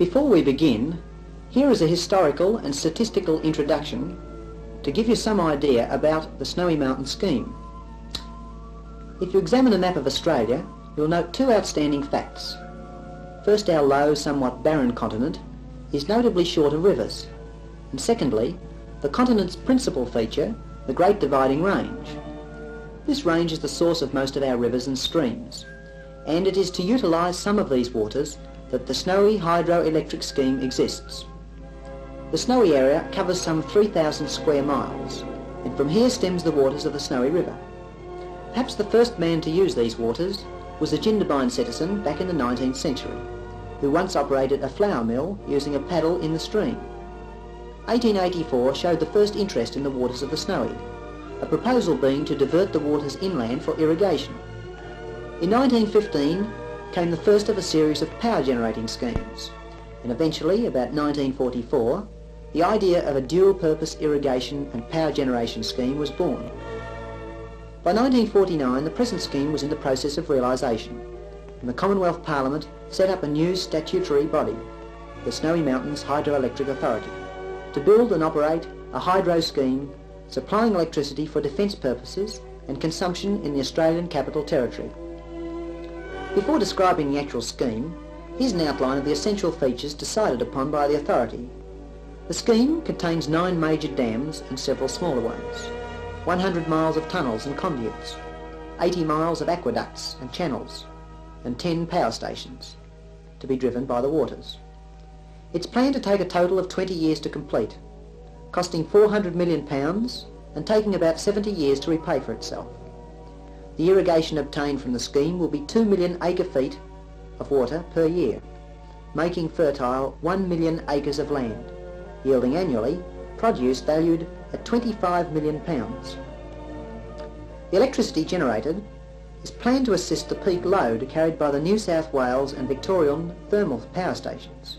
Before we begin, here is a historical and statistical introduction to give you some idea about the Snowy Mountain scheme. If you examine a map of Australia, you'll note two outstanding facts. First, our low, somewhat barren continent is notably short of rivers, and secondly, the continent's principal feature, the Great Dividing Range. This range is the source of most of our rivers and streams, and it is to utilise some of these waters that the Snowy hydroelectric scheme exists. The Snowy area covers some 3,000 square miles, and from here stems the waters of the Snowy River. Perhaps the first man to use these waters was a Jindabyne citizen back in the 19th century, who once operated a flour mill using a paddle in the stream. 1884 showed the first interest in the waters of the Snowy, a proposal being to divert the waters inland for irrigation. In 1915 came the first of a series of power generating schemes, and eventually, about 1944, the idea of a dual-purpose irrigation and power generation scheme was born. By 1949, the present scheme was in the process of realisation, and the Commonwealth Parliament set up a new statutory body, the Snowy Mountains Hydroelectric Authority, to build and operate a hydro scheme supplying electricity for defence purposes and consumption in the Australian Capital Territory. Before describing the actual scheme, here's an outline of the essential features decided upon by the authority. The scheme contains 9 major dams and several smaller ones, 100 miles of tunnels and conduits, 80 miles of aqueducts and channels, and 10 power stations, to be driven by the waters. It's planned to take a total of 20 years to complete, costing £400 million and taking about 70 years to repay for itself. The irrigation obtained from the scheme will be 2 million acre-feet of water per year, making fertile 1 million acres of land, yielding annually produce valued at £25 million. The electricity generated is planned to assist the peak load carried by the New South Wales and Victorian thermal power stations,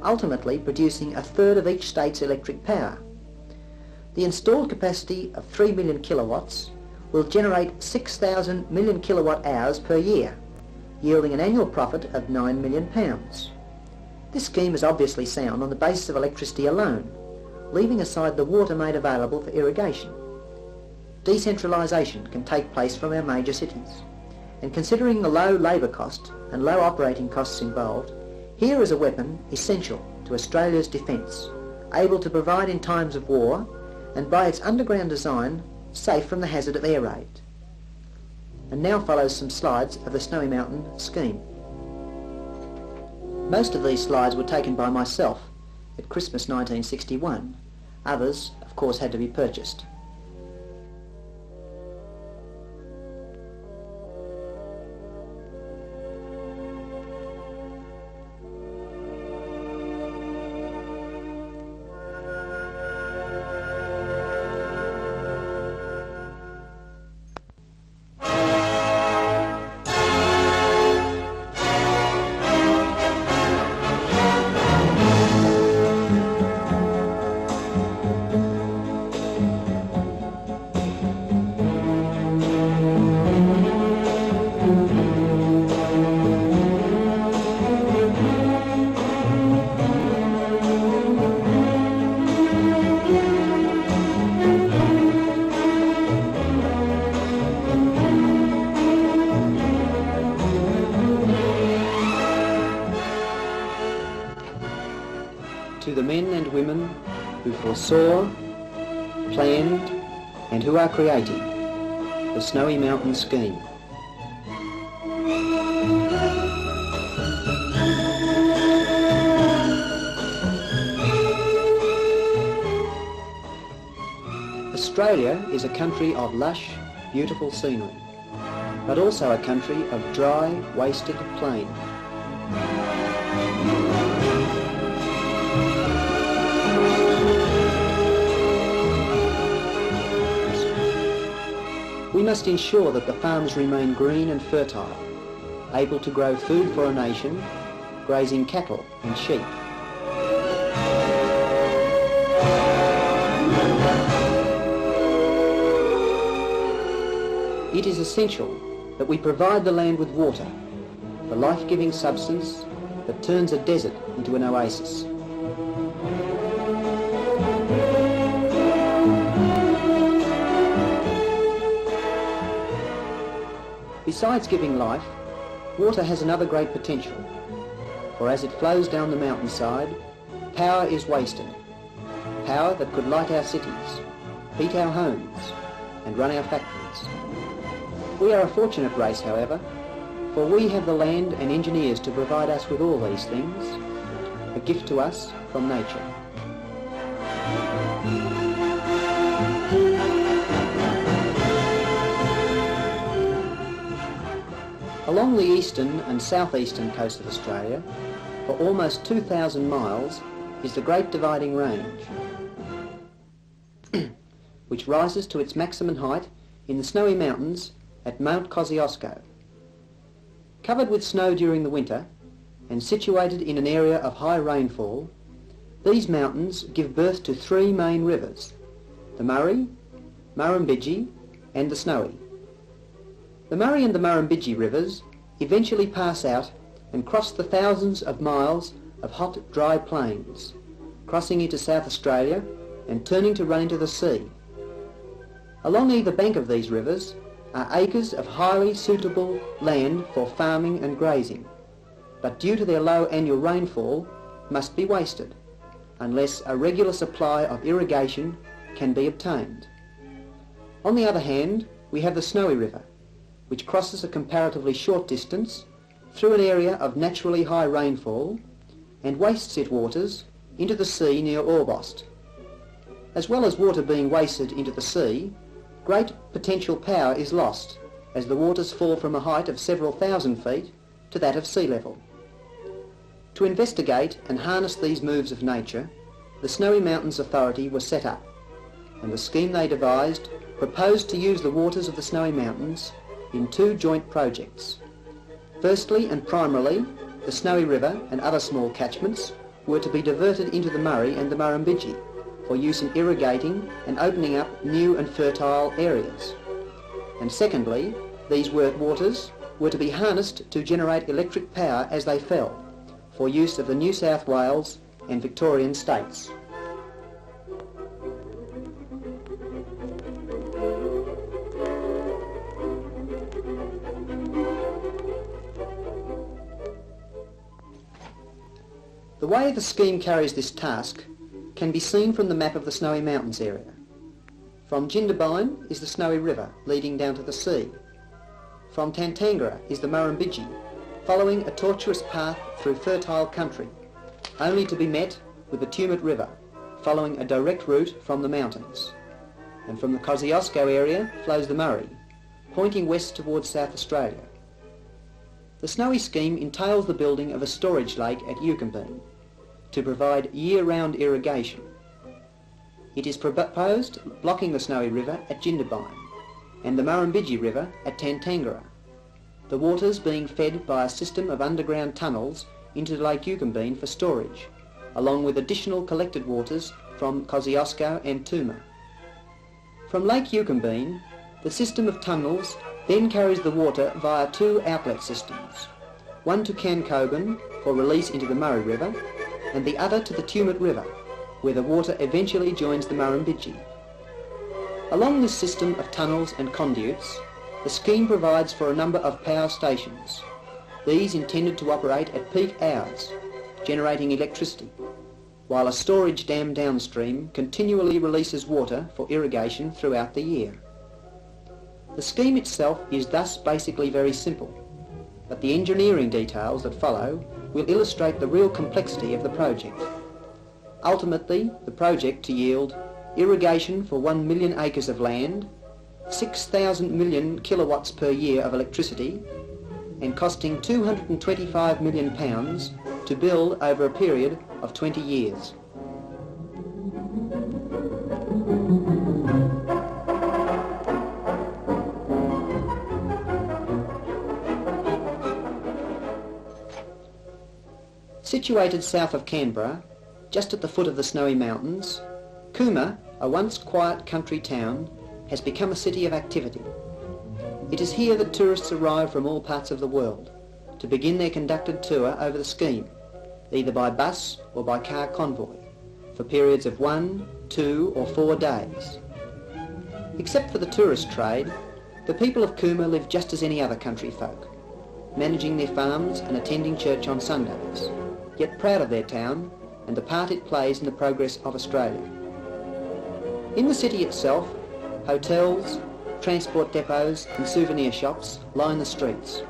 ultimately producing a third of each state's electric power. The installed capacity of 3 million kilowatts will generate 6,000 million kilowatt hours per year, yielding an annual profit of £9 million. This scheme is obviously sound on the basis of electricity alone, leaving aside the water made available for irrigation. Decentralisation can take place from our major cities, and considering the low labour cost and low operating costs involved, here is a weapon essential to Australia's defence, able to provide in times of war, and by its underground design, safe from the hazard of air raid. And now follows some slides of the Snowy Mountain scheme. Most of these slides were taken by myself at Christmas 1961. Others, of course, had to be purchased. To the men and women who foresaw, planned, and who are creating the Snowy Mountain scheme. Australia is a country of lush, beautiful scenery, but also a country of dry, wasted plain. We must ensure that the farms remain green and fertile, able to grow food for a nation, grazing cattle and sheep. It is essential that we provide the land with water, the life-giving substance that turns a desert into an oasis. Besides giving life, water has another great potential, for as it flows down the mountainside, power is wasted. Power that could light our cities, heat our homes, and run our factories. We are a fortunate race, however, for we have the land and engineers to provide us with all these things, a gift to us from nature. Along the eastern and southeastern coast of Australia, for almost 2,000 miles, is the Great Dividing Range, which rises to its maximum height in the Snowy Mountains at Mount Kosciuszko. Covered with snow during the winter and situated in an area of high rainfall, these mountains give birth to three main rivers, the Murray, Murrumbidgee and the Snowy. The Murray and the Murrumbidgee rivers eventually pass out and cross the thousands of miles of hot, dry plains, crossing into South Australia and turning to run into the sea. Along either bank of these rivers are acres of highly suitable land for farming and grazing, but due to their low annual rainfall must be wasted, unless a regular supply of irrigation can be obtained. On the other hand, we have the Snowy River, which crosses a comparatively short distance through an area of naturally high rainfall and wastes its waters into the sea near Orbost. As well as water being wasted into the sea, great potential power is lost as the waters fall from a height of several thousand feet to that of sea level. To investigate and harness these moves of nature, the Snowy Mountains Authority was set up, and the scheme they devised proposed to use the waters of the Snowy Mountains in two joint projects. Firstly and primarily, the Snowy River and other small catchments were to be diverted into the Murray and the Murrumbidgee for use in irrigating and opening up new and fertile areas. And secondly, these waters were to be harnessed to generate electric power as they fell, for use of the New South Wales and Victorian states. The way the scheme carries this task can be seen from the map of the Snowy Mountains area. From Jindabyne is the Snowy River, leading down to the sea. From Tantangara is the Murrumbidgee, following a tortuous path through fertile country, only to be met with the Tumut River, following a direct route from the mountains. And from the Kosciuszko area flows the Murray, pointing west towards South Australia. The Snowy scheme entails the building of a storage lake at Yukonbean to provide year-round irrigation. It is proposed blocking the Snowy River at Jindabyne and the Murrumbidgee River at Tantangara, the waters being fed by a system of underground tunnels into Lake Yukonbean for storage, along with additional collected waters from Kosciuszko and Tuma. From Lake Yukonbean, the system of tunnels then carries the water via two outlet systems, one to Cancoban for release into the Murray River, and the other to the Tumut River, where the water eventually joins the Murrumbidgee. Along this system of tunnels and conduits, the scheme provides for a number of power stations, these intended to operate at peak hours, generating electricity, while a storage dam downstream continually releases water for irrigation throughout the year. The scheme itself is thus basically very simple, but the engineering details that follow will illustrate the real complexity of the project. Ultimately, the project to yield irrigation for 1 million acres of land, 6,000 million kilowatts per year of electricity, and costing £225 million to build over a period of 20 years. Situated south of Canberra, just at the foot of the Snowy Mountains, Cooma, a once quiet country town, has become a city of activity. It is here that tourists arrive from all parts of the world to begin their conducted tour over the scheme, either by bus or by car convoy, for periods of 1, 2 or 4 days. Except for the tourist trade, the people of Cooma live just as any other country folk, managing their farms and attending church on Sundays, yet proud of their town and the part it plays in the progress of Australia. In the city itself, hotels, transport depots and souvenir shops line the streets,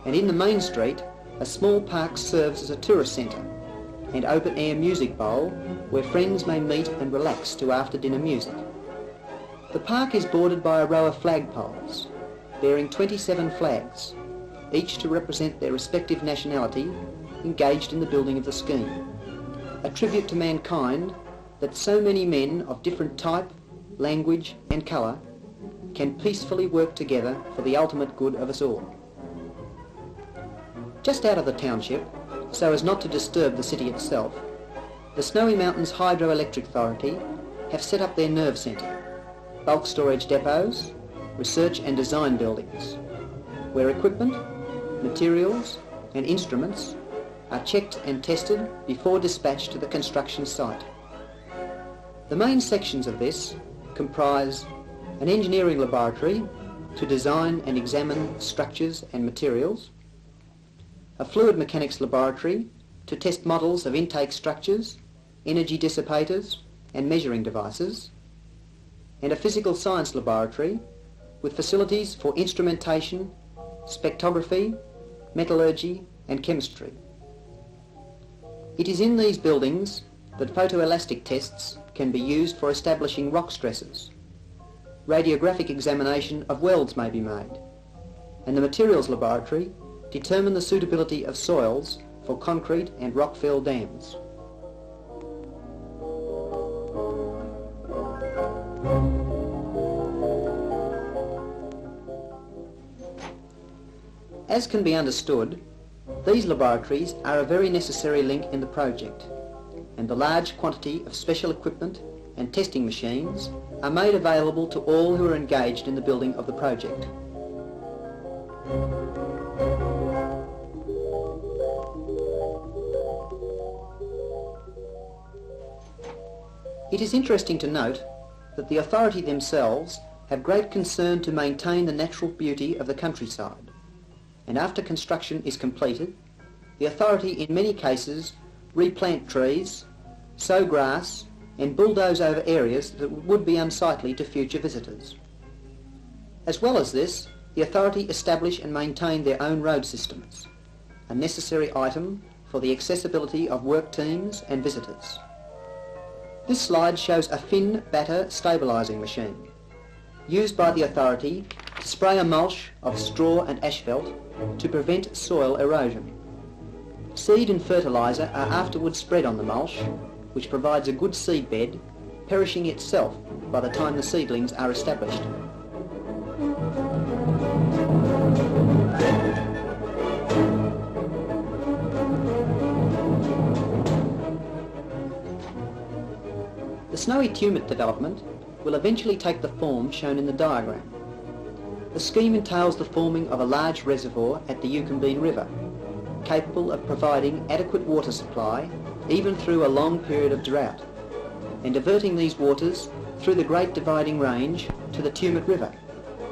and in the main street a small park serves as a tourist centre and open-air music bowl where friends may meet and relax to after-dinner music. The park is bordered by a row of flagpoles bearing 27 flags, each to represent their respective nationality engaged in the building of the scheme, a tribute to mankind that so many men of different type, language and colour can peacefully work together for the ultimate good of us all. Just out of the township, so as not to disturb the city itself, the Snowy Mountains Hydroelectric Authority have set up their nerve centre, bulk storage depots, research and design buildings, where equipment, materials and instruments are checked and tested before dispatch to the construction site. The main sections of this comprise an engineering laboratory to design and examine structures and materials, a fluid mechanics laboratory to test models of intake structures, energy dissipators and measuring devices, and a physical science laboratory with facilities for instrumentation, spectrography, metallurgy and chemistry. It is in these buildings that photoelastic tests can be used for establishing rock stresses. Radiographic examination of welds may be made, and the materials laboratory determine the suitability of soils for concrete and rock-fill dams. As can be understood, these laboratories are a very necessary link in the project, and the large quantity of special equipment and testing machines are made available to all who are engaged in the building of the project. It is interesting to note that the authority themselves have great concern to maintain the natural beauty of the countryside, and after construction is completed, the authority in many cases replant trees, sow grass and bulldoze over areas that would be unsightly to future visitors. As well as this, the authority establish and maintain their own road systems, a necessary item for the accessibility of work teams and visitors. This slide shows a fin batter stabilising machine, used by the authority to spray a mulch of straw and asphalt to prevent soil erosion. Seed and fertiliser are afterwards spread on the mulch, which provides a good seed bed, perishing itself by the time the seedlings are established. The Snowy Tumut development will eventually take the form shown in the diagram. The scheme entails the forming of a large reservoir at the Yucumbene River, capable of providing adequate water supply even through a long period of drought, and diverting these waters through the Great Dividing Range to the Tumut River,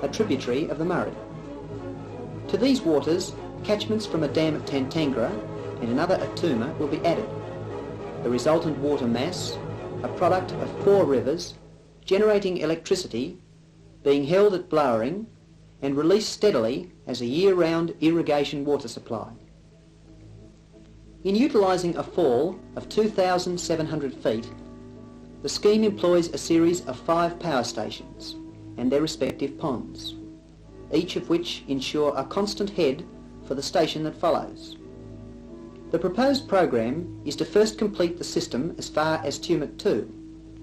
a tributary of the Murray. To these waters, catchments from a dam at Tantangra and another at Tooma will be added. The resultant water mass, a product of 4 rivers, generating electricity, being held at blowering and released steadily as a year-round irrigation water supply. In utilising a fall of 2,700 feet, the scheme employs a series of 5 power stations and their respective ponds, each of which ensure a constant head for the station that follows. The proposed program is to first complete the system as far as Tumut 2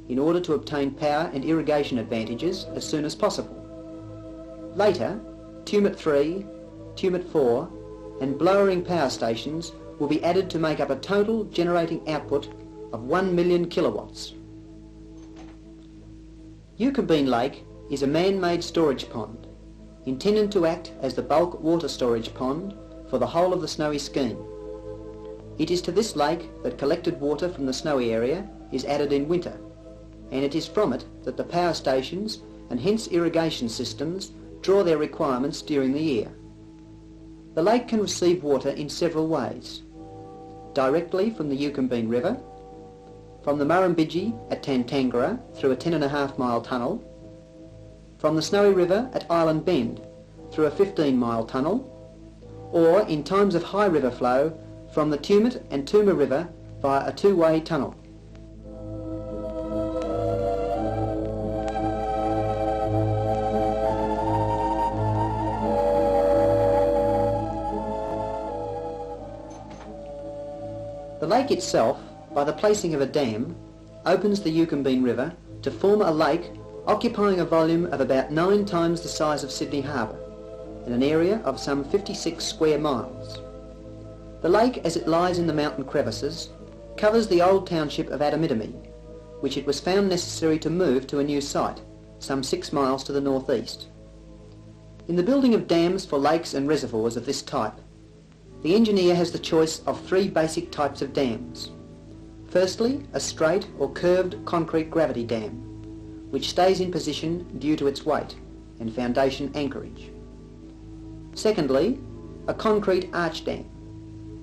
in order to obtain power and irrigation advantages as soon as possible. Later, Tumut 3, Tumut 4 and blowering power stations will be added to make up a total generating output of 1 million kilowatts. Yucumbene Lake is a man-made storage pond intended to act as the bulk water storage pond for the whole of the Snowy scheme. It is to this lake that collected water from the Snowy area is added in winter, and it is from it that the power stations and hence irrigation systems draw their requirements during the year. The lake can receive water in several ways: directly from the Yucumbene River, from the Murrumbidgee at Tantangara through a 10.5-mile tunnel, from the Snowy River at Island Bend through a 15-mile tunnel, or in times of high river flow from the Tumut and Tuma River via a two-way tunnel. The lake itself, by the placing of a dam, opens the Yucumbene River to form a lake occupying a volume of about 9 times the size of Sydney Harbour, in an area of some 56 square miles. The lake, as it lies in the mountain crevices, covers the old township of Adamitamie, which it was found necessary to move to a new site, some 6 miles to the northeast. In the building of dams for lakes and reservoirs of this type, the engineer has the choice of 3 basic types of dams. Firstly, a straight or curved concrete gravity dam, which stays in position due to its weight and foundation anchorage. Secondly, a concrete arch dam,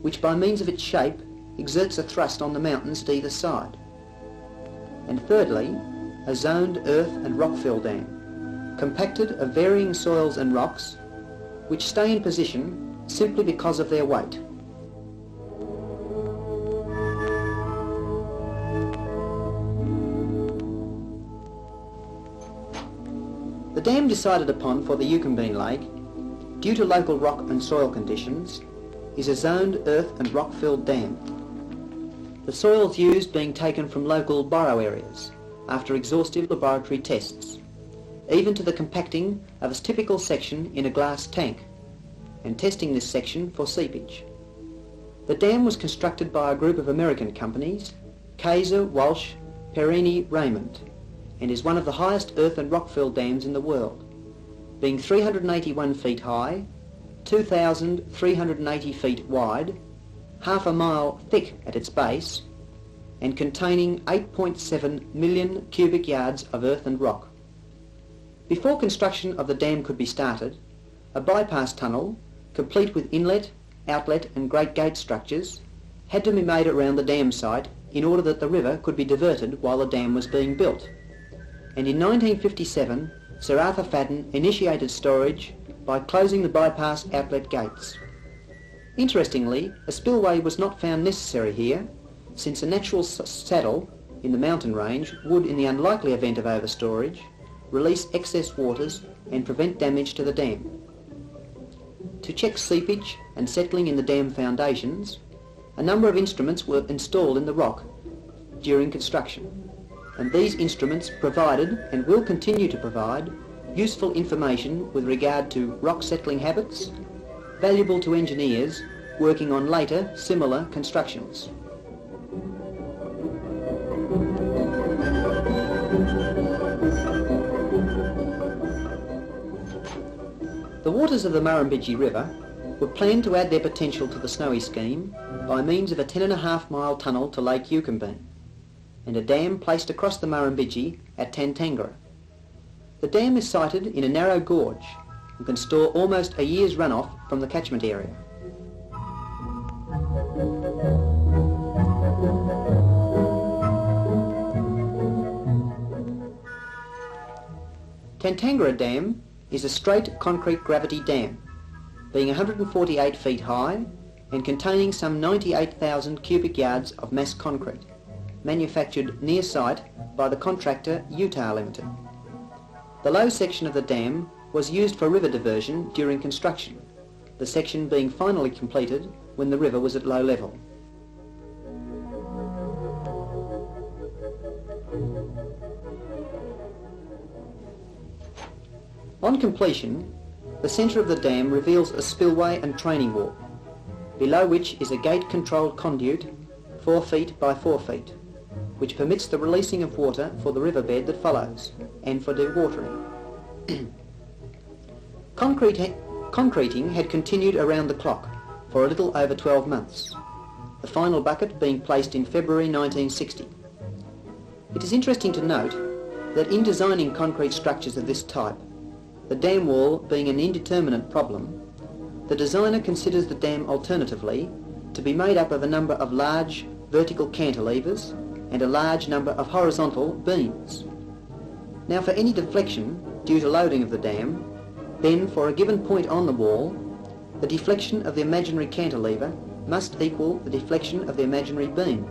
which by means of its shape exerts a thrust on the mountains at either side. And thirdly, a zoned earth and rock-fill dam, compacted of varying soils and rocks, which stay in position simply because of their weight. The dam decided upon for the Yucumbene Lake, due to local rock and soil conditions, is a zoned earth and rock-filled dam. The soils used being taken from local borrow areas after exhaustive laboratory tests, even to the compacting of a typical section in a glass tank, and testing this section for seepage. The dam was constructed by a group of American companies, Kaiser, Walsh, Perini, Raymond, and is one of the highest earth and rock-filled dams in the world, being 381 feet high, 2,380 feet wide, half a mile thick at its base, and containing 8.7 million cubic yards of earth and rock. Before construction of the dam could be started, a bypass tunnel, complete with inlet, outlet and great gate structures, had to be made around the dam site in order that the river could be diverted while the dam was being built. And in 1957, Sir Arthur Fadden initiated storage by closing the bypass outlet gates. Interestingly, a spillway was not found necessary here, since a natural saddle in the mountain range would, in the unlikely event of overstorage, release excess waters and prevent damage to the dam. To check seepage and settling in the dam foundations, a number of instruments were installed in the rock during construction, and these instruments provided and will continue to provide useful information with regard to rock settling habits, valuable to engineers working on later similar constructions. The waters of the Murrumbidgee River were planned to add their potential to the Snowy scheme by means of a 10.5-mile tunnel to Lake Yucumbene and a dam placed across the Murrumbidgee at Tantangara. The dam is sited in a narrow gorge and can store almost a year's runoff from the catchment area. Tantangara Dam is a straight concrete gravity dam, being 148 feet high and containing some 98,000 cubic yards of mass concrete, manufactured near site by the contractor Utah Limited. The low section of the dam was used for river diversion during construction, the section being finally completed when the river was at low level. On completion, the centre of the dam reveals a spillway and training wall, below which is a gate-controlled conduit 4 feet by 4 feet, which permits the releasing of water for the riverbed that follows, and for dewatering. Concreting had continued around the clock, for a little over 12 months, the final bucket being placed in February 1960. It is interesting to note that in designing concrete structures of this type, the dam wall being an indeterminate problem, the designer considers the dam alternatively to be made up of a number of large vertical cantilevers and a large number of horizontal beams. Now, for any deflection due to loading of the dam, then for a given point on the wall, the deflection of the imaginary cantilever must equal the deflection of the imaginary beam,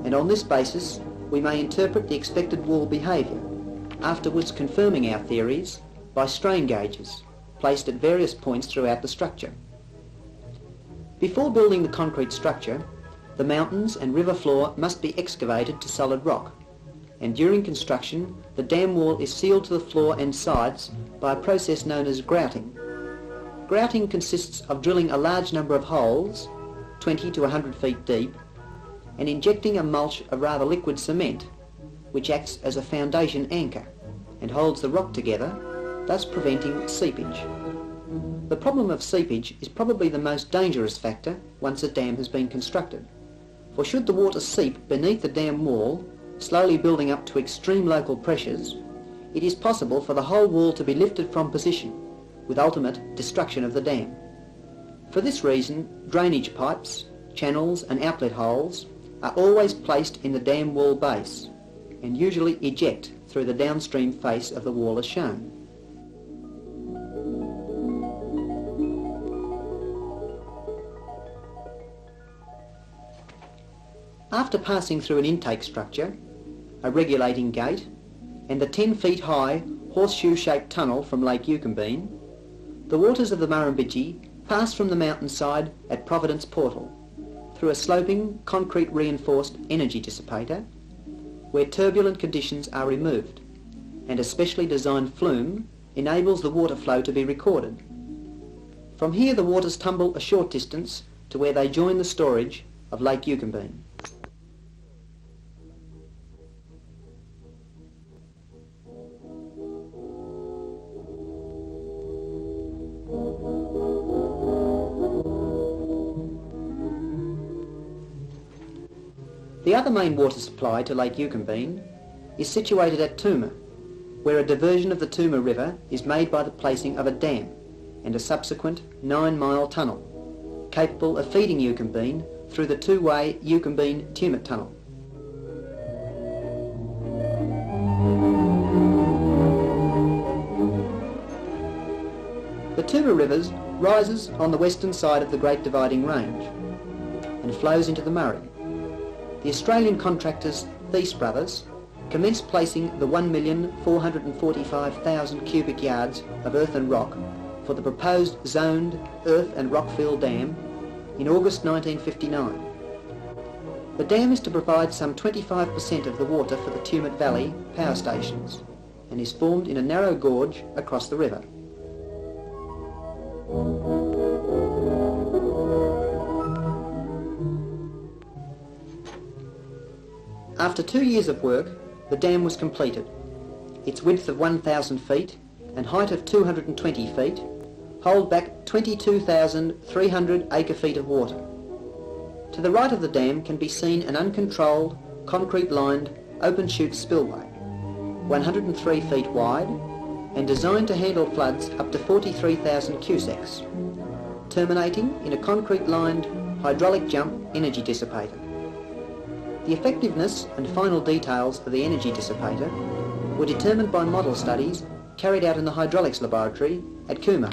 and on this basis we may interpret the expected wall behaviour, afterwards confirming our theories by strain gauges placed at various points throughout the structure. Before building the concrete structure, the mountains and river floor must be excavated to solid rock, and during construction the dam wall is sealed to the floor and sides by a process known as grouting. Grouting consists of drilling a large number of holes, 20 to 100 feet deep, and injecting a mulch of rather liquid cement, which acts as a foundation anchor and holds the rock together, thus preventing seepage. The problem of seepage is probably the most dangerous factor once a dam has been constructed, for should the water seep beneath the dam wall, slowly building up to extreme local pressures, it is possible for the whole wall to be lifted from position, with ultimate destruction of the dam. For this reason, drainage pipes, channels and outlet holes are always placed in the dam wall base and usually eject through the downstream face of the wall as shown. After passing through an intake structure, a regulating gate and the 10 feet high horseshoe-shaped tunnel from Lake Yucumbene, the waters of the Murrumbidgee pass from the mountainside at Providence Portal through a sloping concrete reinforced energy dissipator where turbulent conditions are removed, and a specially designed flume enables the water flow to be recorded. From here the waters tumble a short distance to where they join the storage of Lake Yucumbene. The other main water supply to Lake Yucumbene is situated at Tooma, where a diversion of the Tooma River is made by the placing of a dam and a subsequent 9-mile tunnel, capable of feeding Yucumbene through the two-way Yucumbene-Tumut Tunnel. The Tooma River rises on the western side of the Great Dividing Range and flows into the Murray. The Australian contractors Thesis brothers commenced placing the 1,445,000 cubic yards of earth and rock for the proposed zoned earth and rockfill dam in August 1959. The dam is to provide some 25% of the water for the Tumut Valley power stations and is formed in a narrow gorge across the river. After 2 years of work, the dam was completed. Its width of 1,000 feet and height of 220 feet hold back 22,300 acre-feet of water. To the right of the dam can be seen an uncontrolled, concrete-lined, open-chute spillway, 103 feet wide and designed to handle floods up to 43,000 cusecs, terminating in a concrete-lined hydraulic jump energy dissipator. The effectiveness and final details of the energy dissipator were determined by model studies carried out in the hydraulics laboratory at Cooma.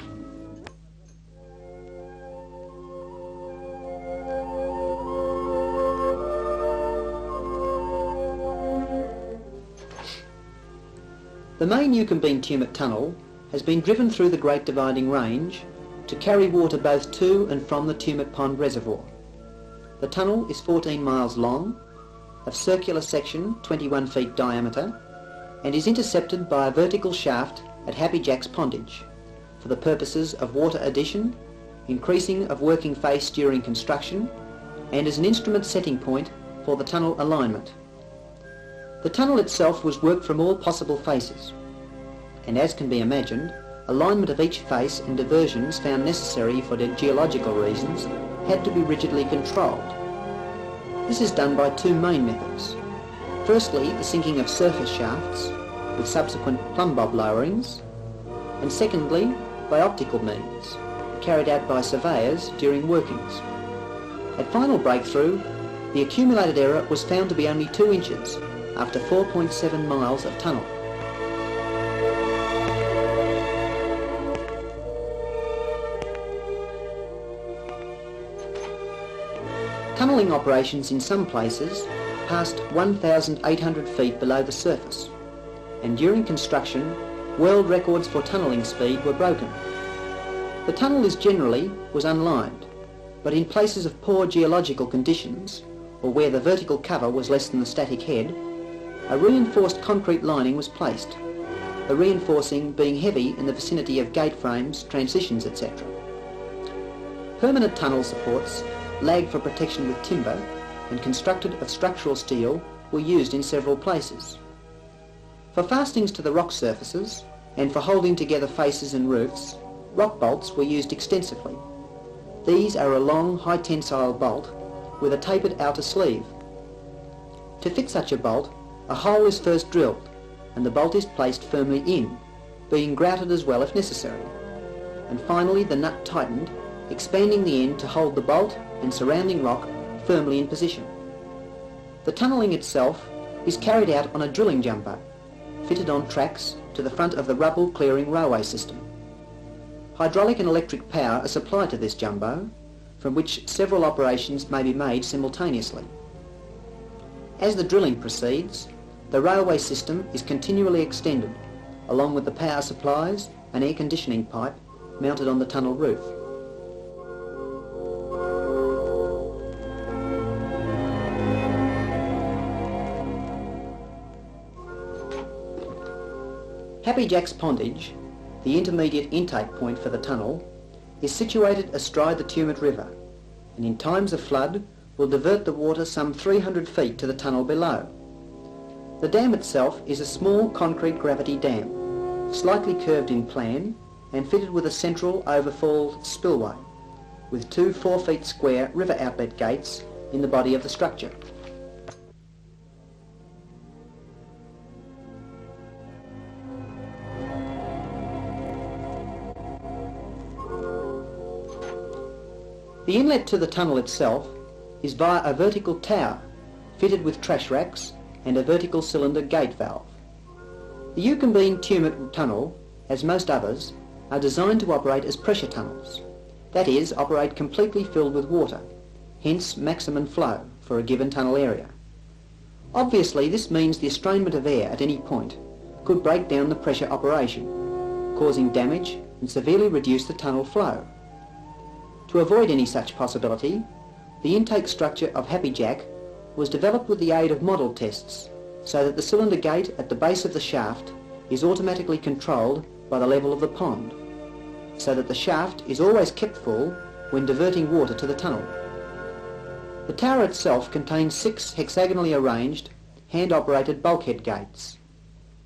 The main Yucumbene-Tumut Tunnel has been driven through the Great Dividing Range to carry water both to and from the Tumut Pond Reservoir. The tunnel is 14 miles long, of circular section 21 feet diameter, and is intercepted by a vertical shaft at Happy Jack's Pondage for the purposes of water addition, increasing of working face during construction, and as an instrument setting point for the tunnel alignment. The tunnel itself was worked from all possible faces, and as can be imagined, alignment of each face and diversions found necessary for geological reasons had to be rigidly controlled. This is done by two main methods. Firstly, the sinking of surface shafts with subsequent plumb bob lowerings, and secondly, by optical means, carried out by surveyors during workings. At final breakthrough, the accumulated error was found to be only 2 inches after 4.7 miles of tunnel. Tunnelling operations in some places passed 1,800 feet below the surface, and during construction, world records for tunnelling speed were broken. The tunnel was unlined, but in places of poor geological conditions, or where the vertical cover was less than the static head, a reinforced concrete lining was placed, the reinforcing being heavy in the vicinity of gate frames, transitions, etc. Permanent tunnel supports, lagged for protection with timber, and constructed of structural steel were used in several places. For fastenings to the rock surfaces, and for holding together faces and roofs, rock bolts were used extensively. These are a long, high tensile bolt with a tapered outer sleeve. To fit such a bolt, a hole is first drilled, and the bolt is placed firmly in, being grouted as well if necessary. And finally the nut tightened, expanding the end to hold the bolt and surrounding rock firmly in position. The tunnelling itself is carried out on a drilling jumper, fitted on tracks to the front of the rubble clearing railway system. Hydraulic and electric power are supplied to this jumbo, from which several operations may be made simultaneously. As the drilling proceeds, the railway system is continually extended, along with the power supplies and air conditioning pipe mounted on the tunnel roof. Happy Jack's Pondage, the intermediate intake point for the tunnel, is situated astride the Tumut River, and in times of flood will divert the water some 300 feet to the tunnel below. The dam itself is a small concrete gravity dam, slightly curved in plan and fitted with a central overfall spillway, with 2 4 feet square river outlet gates in the body of the structure. The inlet to the tunnel itself is via a vertical tower fitted with trash racks and a vertical cylinder gate valve. The Yucumbene Tumut tunnel, as most others, are designed to operate as pressure tunnels, that is, operate completely filled with water, hence maximum flow for a given tunnel area. Obviously this means the estrangement of air at any point could break down the pressure operation, causing damage and severely reduce the tunnel flow. To avoid any such possibility, the intake structure of Happy Jack was developed with the aid of model tests, so that the cylinder gate at the base of the shaft is automatically controlled by the level of the pond, so that the shaft is always kept full when diverting water to the tunnel. The tower itself contains 6 hexagonally arranged, hand-operated bulkhead gates,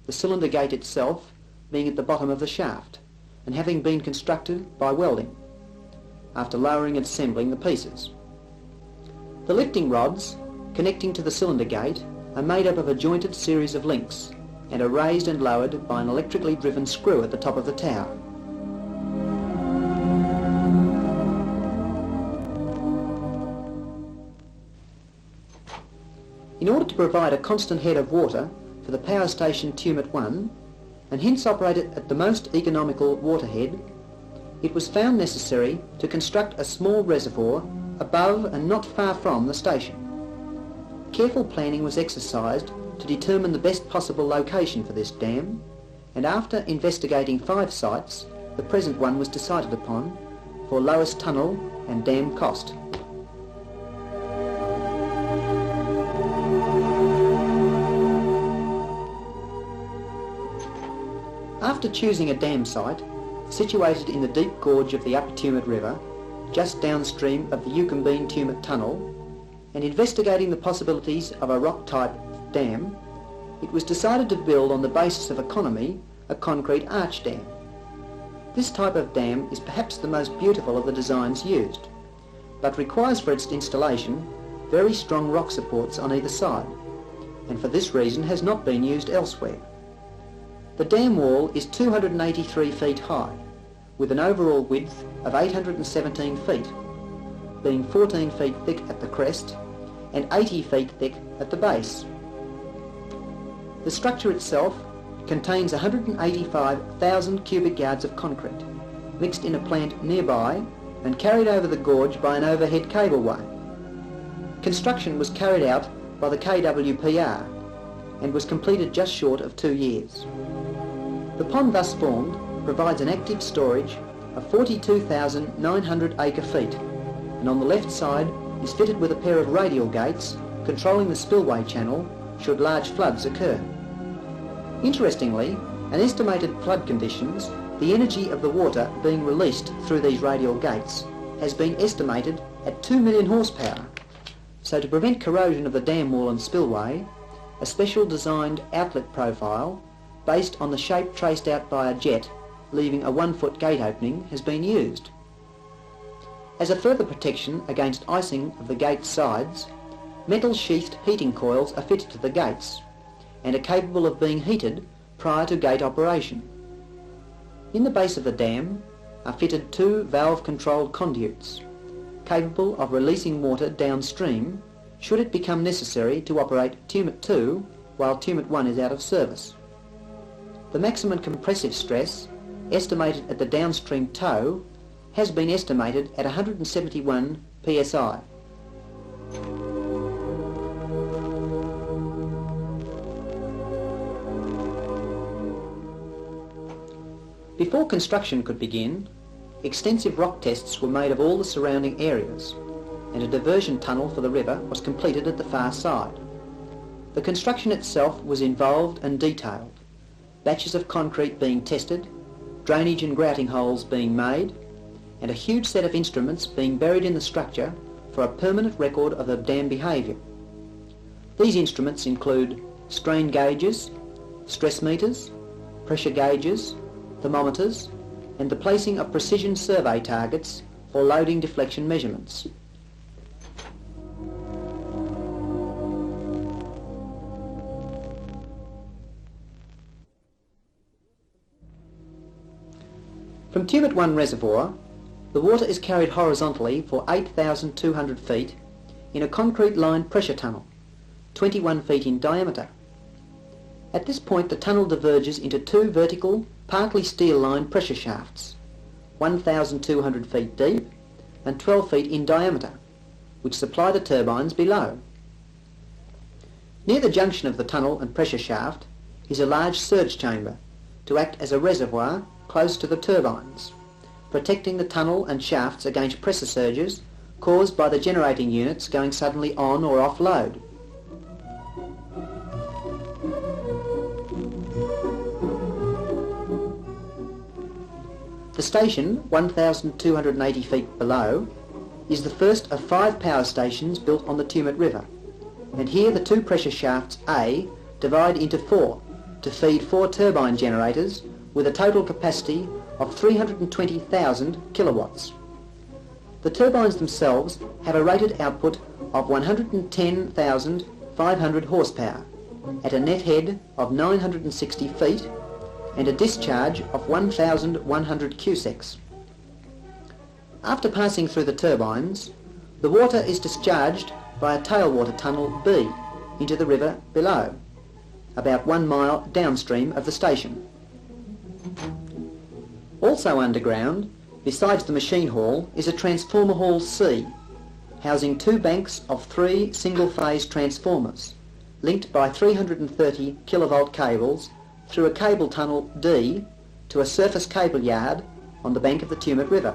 the cylinder gate itself being at the bottom of the shaft, and having been constructed by welding, after lowering and assembling the pieces. The lifting rods connecting to the cylinder gate are made up of a jointed series of links and are raised and lowered by an electrically driven screw at the top of the tower. In order to provide a constant head of water for the power station Tumut 1, and hence operate it at the most economical waterhead, it was found necessary to construct a small reservoir above and not far from the station. Careful planning was exercised to determine the best possible location for this dam, and after investigating 5 sites, the present one was decided upon for lowest tunnel and dam cost. After choosing a dam site, situated in the deep gorge of the upper Tumut River, just downstream of the Yucumbene Tumut Tunnel, and investigating the possibilities of a rock-type dam, it was decided to build on the basis of economy a concrete arch dam. This type of dam is perhaps the most beautiful of the designs used, but requires for its installation very strong rock supports on either side, and for this reason has not been used elsewhere. The dam wall is 283 feet high, with an overall width of 817 feet, being 14 feet thick at the crest and 80 feet thick at the base. The structure itself contains 185,000 cubic yards of concrete, mixed in a plant nearby and carried over the gorge by an overhead cableway. Construction was carried out by the KWPR and was completed just short of 2 years. The pond thus formed provides an active storage of 42,900 acre-feet, and on the left side is fitted with a pair of radial gates controlling the spillway channel should large floods occur. Interestingly, an estimated flood conditions, the energy of the water being released through these radial gates has been estimated at 2 million horsepower. So to prevent corrosion of the dam wall and spillway, a special designed outlet profile based on the shape traced out by a jet leaving a 1-foot gate opening has been used. As a further protection against icing of the gate sides, metal sheathed heating coils are fitted to the gates and are capable of being heated prior to gate operation. In the base of the dam are fitted 2 valve-controlled conduits, capable of releasing water downstream should it become necessary to operate Tumut 2 while Tumut 1 is out of service. The maximum compressive stress, estimated at the downstream toe, has been estimated at 171 psi. Before construction could begin, extensive rock tests were made of all the surrounding areas, and a diversion tunnel for the river was completed at the far side. The construction itself was involved and detailed, batches of concrete being tested, drainage and grouting holes being made, and a huge set of instruments being buried in the structure for a permanent record of the dam behaviour. These instruments include strain gauges, stress meters, pressure gauges, thermometers, and the placing of precision survey targets for loading deflection measurements. From Tumut 1 reservoir, the water is carried horizontally for 8,200 feet in a concrete-lined pressure tunnel, 21 feet in diameter. At this point the tunnel diverges into 2 vertical, partly steel-lined pressure shafts, 1,200 feet deep and 12 feet in diameter, which supply the turbines below. Near the junction of the tunnel and pressure shaft is a large surge chamber to act as a reservoir close to the turbines, protecting the tunnel and shafts against pressure surges caused by the generating units going suddenly on or off load. The station, 1,280 feet below, is the first of 5 power stations built on the Tumut River, and here the 2 pressure shafts A divide into 4 to feed 4 turbine generators with a total capacity of 320,000 kilowatts. The turbines themselves have a rated output of 110,500 horsepower at a net head of 960 feet and a discharge of 1,100 cusecs. After passing through the turbines, the water is discharged by a tailwater tunnel B into the river below, about 1 mile downstream of the station. Also underground, besides the machine hall, is a transformer hall C, housing 2 banks of 3 single-phase transformers, linked by 330 kilovolt cables through a cable tunnel D to a surface cable yard on the bank of the Tumut River.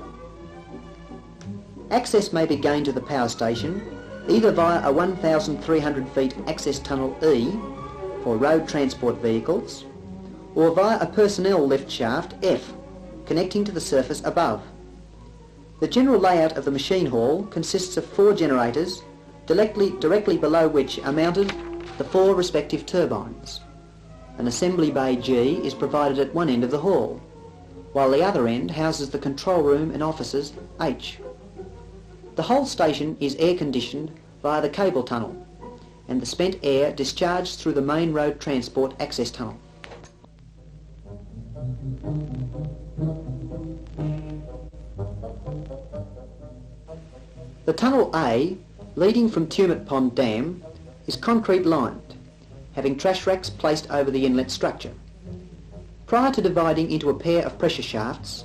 Access may be gained to the power station either via a 1,300 feet access tunnel E for road transport vehicles, or via a personnel lift shaft F connecting to the surface above. The general layout of the machine hall consists of 4 generators directly below which are mounted the 4 respective turbines. An assembly bay G is provided at one end of the hall, while the other end houses the control room and offices H. The whole station is air-conditioned via the cable tunnel, and the spent air discharged through the main road transport access tunnel. The tunnel A, leading from Tumut Pond Dam, is concrete lined, having trash racks placed over the inlet structure. Prior to dividing into a pair of pressure shafts,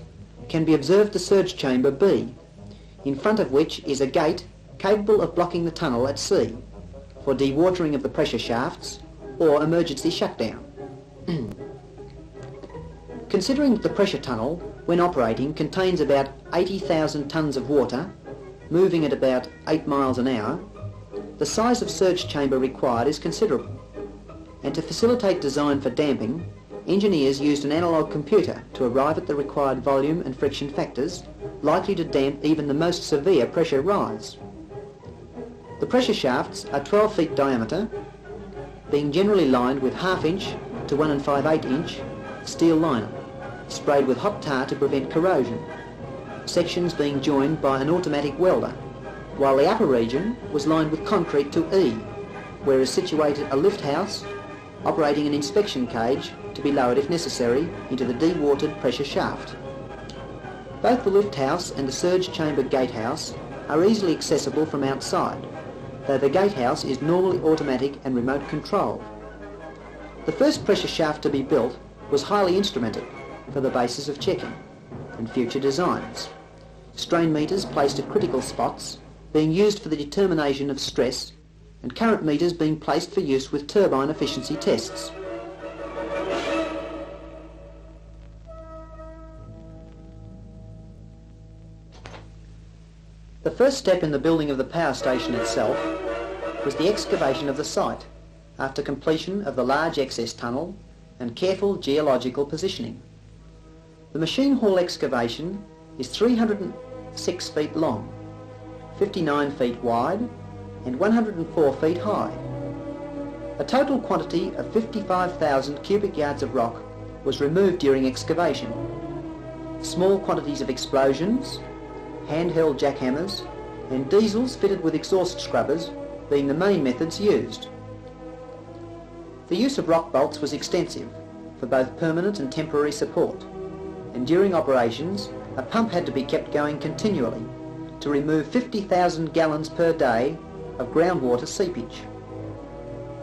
can be observed the surge chamber B, in front of which is a gate capable of blocking the tunnel at sea for dewatering of the pressure shafts or emergency shutdown. Considering that the pressure tunnel, when operating, contains about 80,000 tonnes of water, moving at about 8 miles an hour, the size of surge chamber required is considerable, and to facilitate design for damping, engineers used an analogue computer to arrive at the required volume and friction factors likely to damp even the most severe pressure rise. The pressure shafts are 12 feet diameter, being generally lined with 1/2 inch to 1 5/8 inch steel liner, sprayed with hot tar to prevent corrosion, sections being joined by an automatic welder, while the upper region was lined with concrete to E, where is situated a lift house operating an inspection cage to be lowered if necessary into the dewatered pressure shaft. Both the lift house and the surge chamber gatehouse are easily accessible from outside, though the gatehouse is normally automatic and remote controlled. The first pressure shaft to be built was highly instrumented for the basis of checking and future designs. Strain meters placed at critical spots being used for the determination of stress, and current meters being placed for use with turbine efficiency tests. The first step in the building of the power station itself was the excavation of the site after completion of the large excess tunnel and careful geological positioning. The machine hall excavation is 306 feet long, 59 feet wide and 104 feet high. A total quantity of 55,000 cubic yards of rock was removed during excavation. Small quantities of explosions, handheld jackhammers and diesels fitted with exhaust scrubbers being the main methods used. The use of rock bolts was extensive for both permanent and temporary support, and during operations a pump had to be kept going continually to remove 50,000 gallons per day of groundwater seepage.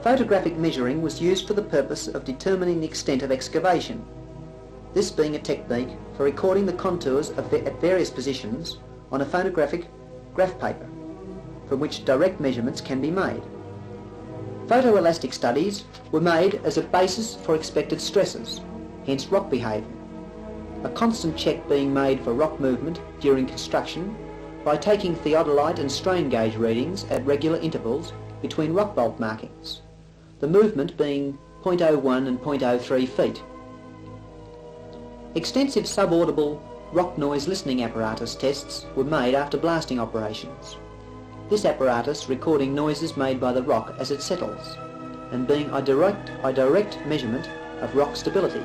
Photographic measuring was used for the purpose of determining the extent of excavation, this being a technique for recording the contours at various positions on a photographic graph paper, from which direct measurements can be made. Photoelastic studies were made as a basis for expected stresses, hence rock behaviour. A constant check being made for rock movement during construction by taking theodolite and strain gauge readings at regular intervals between rock bolt markings, the movement being 0.01 and 0.03 feet. Extensive subaudible rock noise listening apparatus tests were made after blasting operations. This apparatus recording noises made by the rock as it settles, and being a direct measurement of rock stability,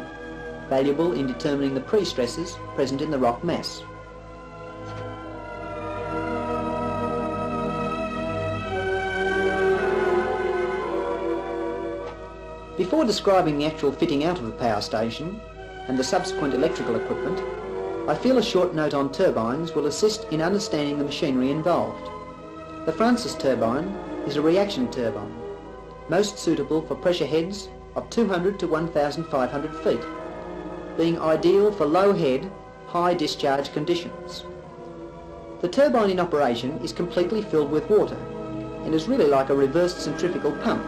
valuable in determining the pre-stresses present in the rock mass. Before describing the actual fitting out of the power station and the subsequent electrical equipment, I feel a short note on turbines will assist in understanding the machinery involved. The Francis turbine is a reaction turbine, most suitable for pressure heads of 200 to 1,500 feet, being ideal for low head, high discharge conditions. The turbine in operation is completely filled with water and is really like a reversed centrifugal pump,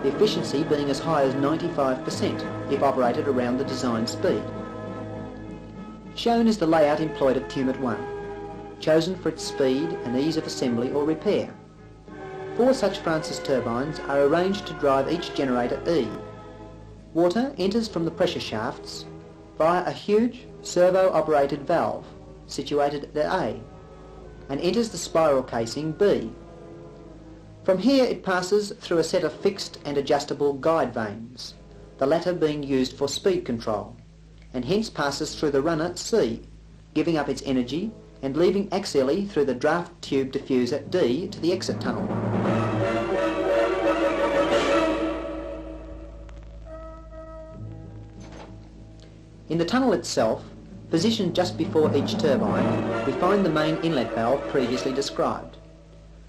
the efficiency being as high as 95% if operated around the design speed. Shown is the layout employed at Tumut 1, chosen for its speed and ease of assembly or repair. 4 such Francis turbines are arranged to drive each generator E. Water enters from the pressure shafts via a huge servo-operated valve situated at A and enters the spiral casing B. From here it passes through a set of fixed and adjustable guide vanes, the latter being used for speed control, and hence passes through the runner C, giving up its energy and leaving axially through the draft tube diffuser D to the exit tunnel. In the tunnel itself, positioned just before each turbine, we find the main inlet valve previously described.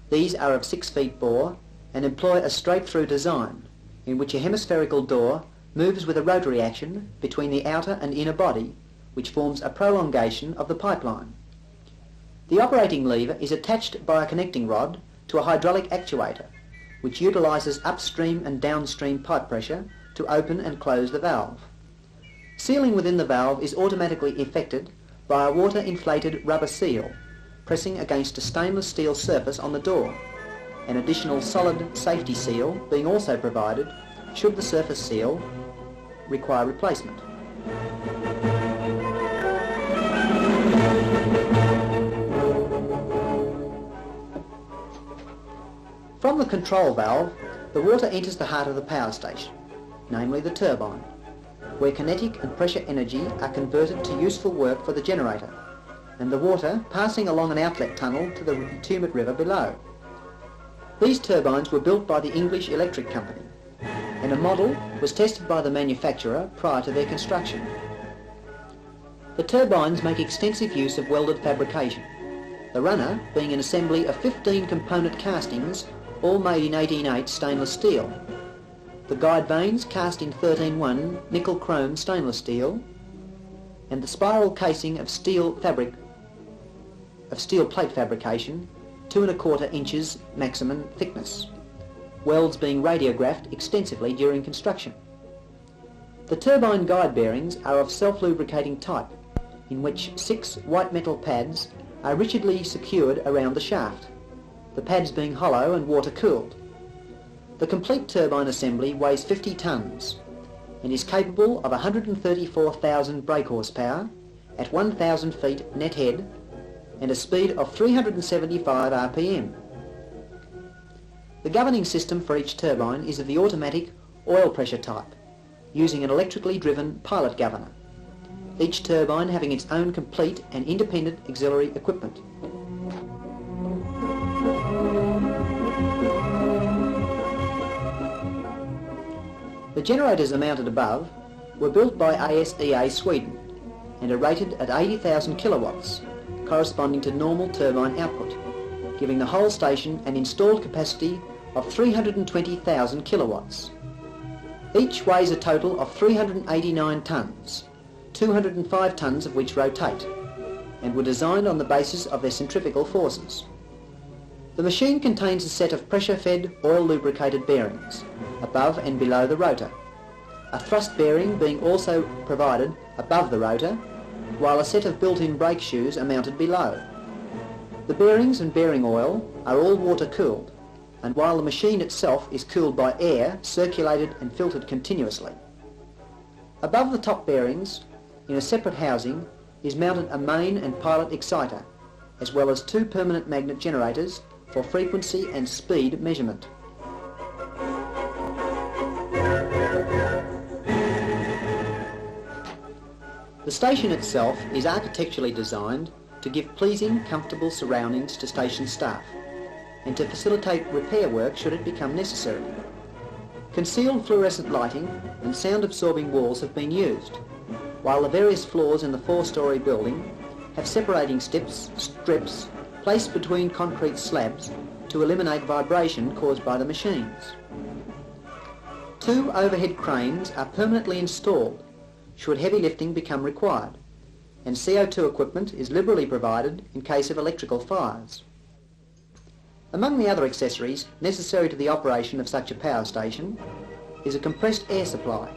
These are of 6 feet bore and employ a straight-through design, in which a hemispherical door moves with a rotary action between the outer and inner body, which forms a prolongation of the pipeline. The operating lever is attached by a connecting rod to a hydraulic actuator, which utilises upstream and downstream pipe pressure to open and close the valve. Sealing within the valve is automatically effected by a water-inflated rubber seal pressing against a stainless steel surface on the door, an additional solid safety seal being also provided should the surface seal require replacement. From the control valve, the water enters the heart of the power station, namely the turbine, where kinetic and pressure energy are converted to useful work for the generator, and the water passing along an outlet tunnel to the Tumut River below. These turbines were built by the English Electric Company, and a model was tested by the manufacturer prior to their construction. The turbines make extensive use of welded fabrication, the runner being an assembly of 15 component castings, all made in 18/8 stainless steel. The guide vanes cast in 13/1 nickel chrome stainless steel, and the spiral casing of steel plate fabrication, 2 1/4 inches maximum thickness, welds being radiographed extensively during construction. The turbine guide bearings are of self-lubricating type, in which 6 white metal pads are rigidly secured around the shaft, the pads being hollow and water-cooled. The complete turbine assembly weighs 50 tonnes and is capable of 134,000 brake horsepower at 1,000 feet net head and a speed of 375 RPM. The governing system for each turbine is of the automatic oil pressure type, using an electrically driven pilot governor, each turbine having its own complete and independent auxiliary equipment. The generators are mounted above were built by ASEA Sweden and are rated at 80,000 kilowatts, corresponding to normal turbine output, giving the whole station an installed capacity of 320,000 kilowatts. Each weighs a total of 389 tonnes, 205 tonnes of which rotate, and were designed on the basis of their centrifugal forces. The machine contains a set of pressure-fed, oil-lubricated bearings above and below the rotor, a thrust bearing being also provided above the rotor, while a set of built-in brake shoes are mounted below. The bearings and bearing oil are all water-cooled, and while the machine itself is cooled by air circulated and filtered continuously. Above the top bearings, in a separate housing, is mounted a main and pilot exciter, as well as 2 permanent magnet generators for frequency and speed measurement. The station itself is architecturally designed to give pleasing, comfortable surroundings to station staff and to facilitate repair work should it become necessary. Concealed fluorescent lighting and sound-absorbing walls have been used, while the various floors in the 4-storey building have separating strips placed between concrete slabs to eliminate vibration caused by the machines. 2 overhead cranes are permanently installed should heavy lifting become required, and CO2 equipment is liberally provided in case of electrical fires. Among the other accessories necessary to the operation of such a power station is a compressed air supply,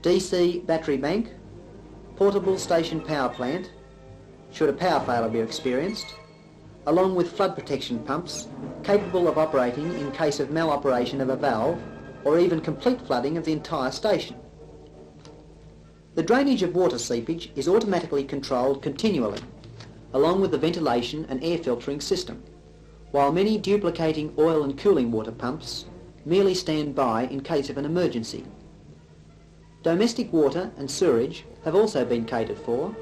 DC battery bank, portable station power plant, should a power failure be experienced, along with flood protection pumps capable of operating in case of maloperation of a valve or even complete flooding of the entire station. The drainage of water seepage is automatically controlled continually, along with the ventilation and air filtering system, while many duplicating oil and cooling water pumps merely stand by in case of an emergency. Domestic water and sewerage have also been catered for,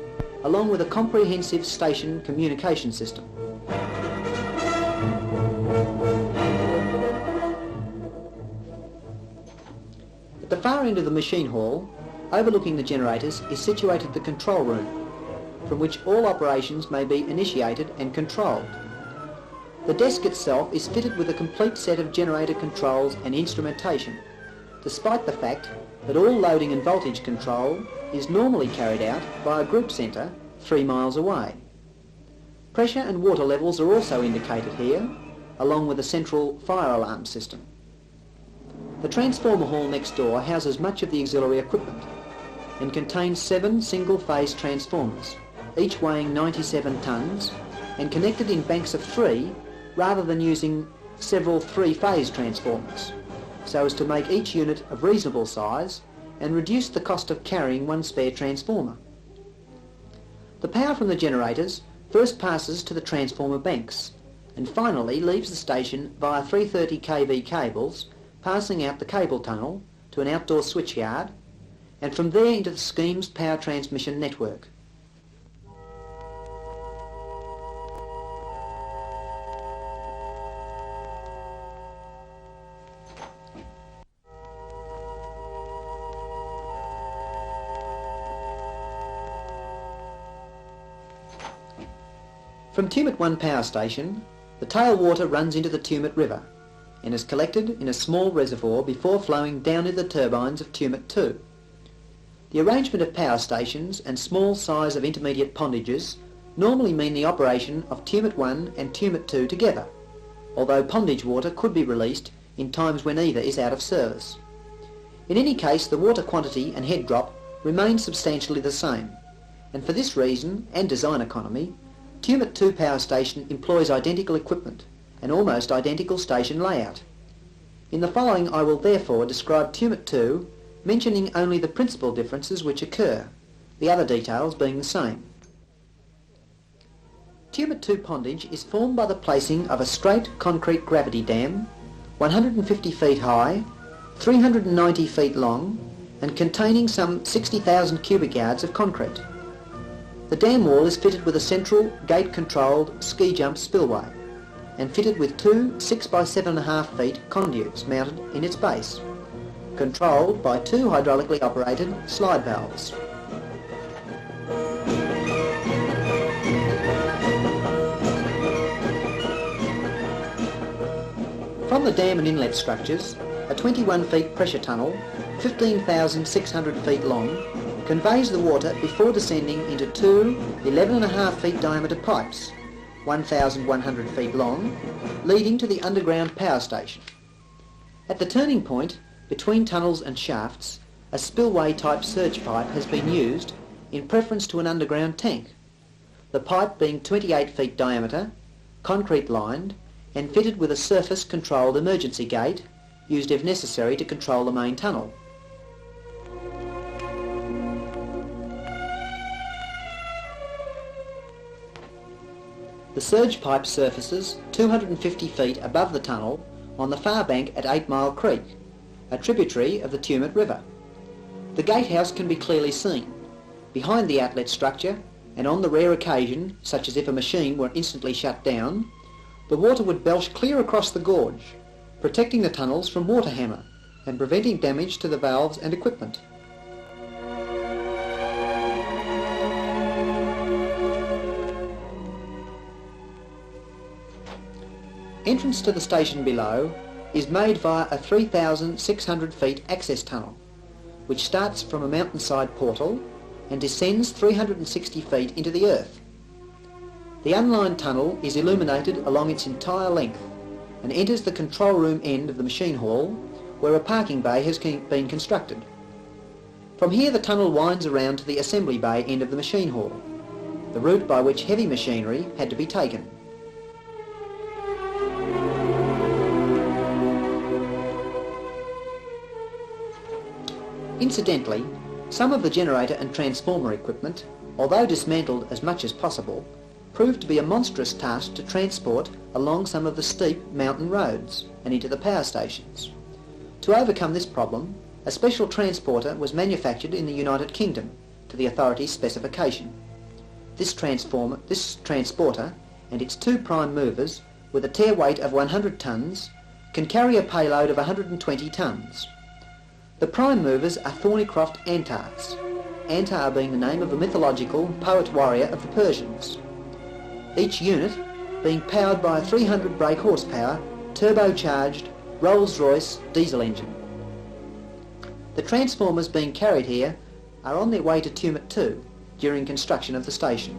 along with a comprehensive station communication system. At the far end of the machine hall, overlooking the generators, is situated the control room, from which all operations may be initiated and controlled. The desk itself is fitted with a complete set of generator controls and instrumentation, despite the fact that all loading and voltage control is normally carried out by a group centre 3 miles away. Pressure and water levels are also indicated here, along with a central fire alarm system. The transformer hall next door houses much of the auxiliary equipment and contains 7 single-phase transformers, each weighing 97 tonnes and connected in banks of 3 rather than using several 3-phase transformers, so as to make each unit of reasonable size and reduce the cost of carrying one spare transformer. The power from the generators first passes to the transformer banks and finally leaves the station via 330 kV cables passing out the cable tunnel to an outdoor switchyard and from there into the scheme's power transmission network. From Tumut 1 power station, the tailwater runs into the Tumut River and is collected in a small reservoir before flowing down into the turbines of Tumut 2. The arrangement of power stations and small size of intermediate pondages normally mean the operation of Tumut 1 and Tumut 2 together, although pondage water could be released in times when either is out of service. In any case, the water quantity and head drop remain substantially the same, and for this reason and design economy, Tumut 2 power station employs identical equipment and almost identical station layout. In the following I will therefore describe Tumut 2, mentioning only the principal differences which occur, the other details being the same. Tumut 2 pondage is formed by the placing of a straight concrete gravity dam, 150 feet high, 390 feet long, and containing some 60,000 cubic yards of concrete. The dam wall is fitted with a central gate-controlled ski jump spillway and fitted with 2 6 by 7.5 feet conduits mounted in its base, controlled by 2 hydraulically operated slide valves. From the dam and inlet structures, a 21 feet pressure tunnel, 15,600 feet long, conveys the water before descending into 2 11.5 feet diameter pipes, 1,100 feet long, leading to the underground power station. At the turning point between tunnels and shafts, a spillway type surge pipe has been used in preference to an underground tank, the pipe being 28 feet diameter, concrete lined and fitted with a surface controlled emergency gate used if necessary to control the main tunnel. The surge pipe surfaces 250 feet above the tunnel on the far bank at 8 Mile Creek, a tributary of the Tumut River. The gatehouse can be clearly seen. Behind the outlet structure, and on the rare occasion, such as if a machine were instantly shut down, the water would belch clear across the gorge, protecting the tunnels from water hammer and preventing damage to the valves and equipment. Entrance to the station below is made via a 3,600 feet access tunnel, which starts from a mountainside portal and descends 360 feet into the earth. The unlined tunnel is illuminated along its entire length and enters the control room end of the machine hall, where a parking bay has been constructed. From here the tunnel winds around to the assembly bay end of the machine hall, the route by which heavy machinery had to be taken. Incidentally, some of the generator and transformer equipment, although dismantled as much as possible, proved to be a monstrous task to transport along some of the steep mountain roads and into the power stations. To overcome this problem, a special transporter was manufactured in the United Kingdom to the authorities' specification. this transporter and its two prime movers, with a tare weight of 100 tonnes, can carry a payload of 120 tonnes. The prime movers are Thornycroft Antars, Antar being the name of a mythological poet warrior of the Persians. Each unit being powered by a 300 brake horsepower, turbocharged Rolls-Royce diesel engine. The transformers being carried here are on their way to Tumut 2 during construction of the station.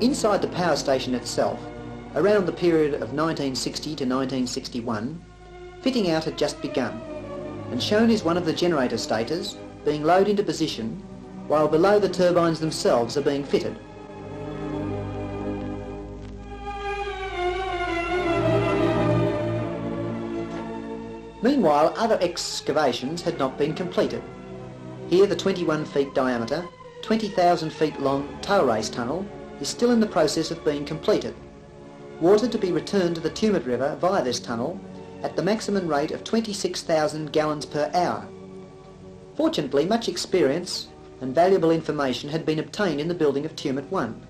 Inside the power station itself, around the period of 1960 to 1961, fitting out had just begun, and shown is one of the generator stators being lowered into position while below the turbines themselves are being fitted. Meanwhile, other excavations had not been completed. Here the 21 feet diameter, 20,000 feet long tow race tunnel is still in the process of being completed. Water to be returned to the Tumut River via this tunnel at the maximum rate of 26,000 gallons per hour. Fortunately, much experience and valuable information had been obtained in the building of Tumut 1,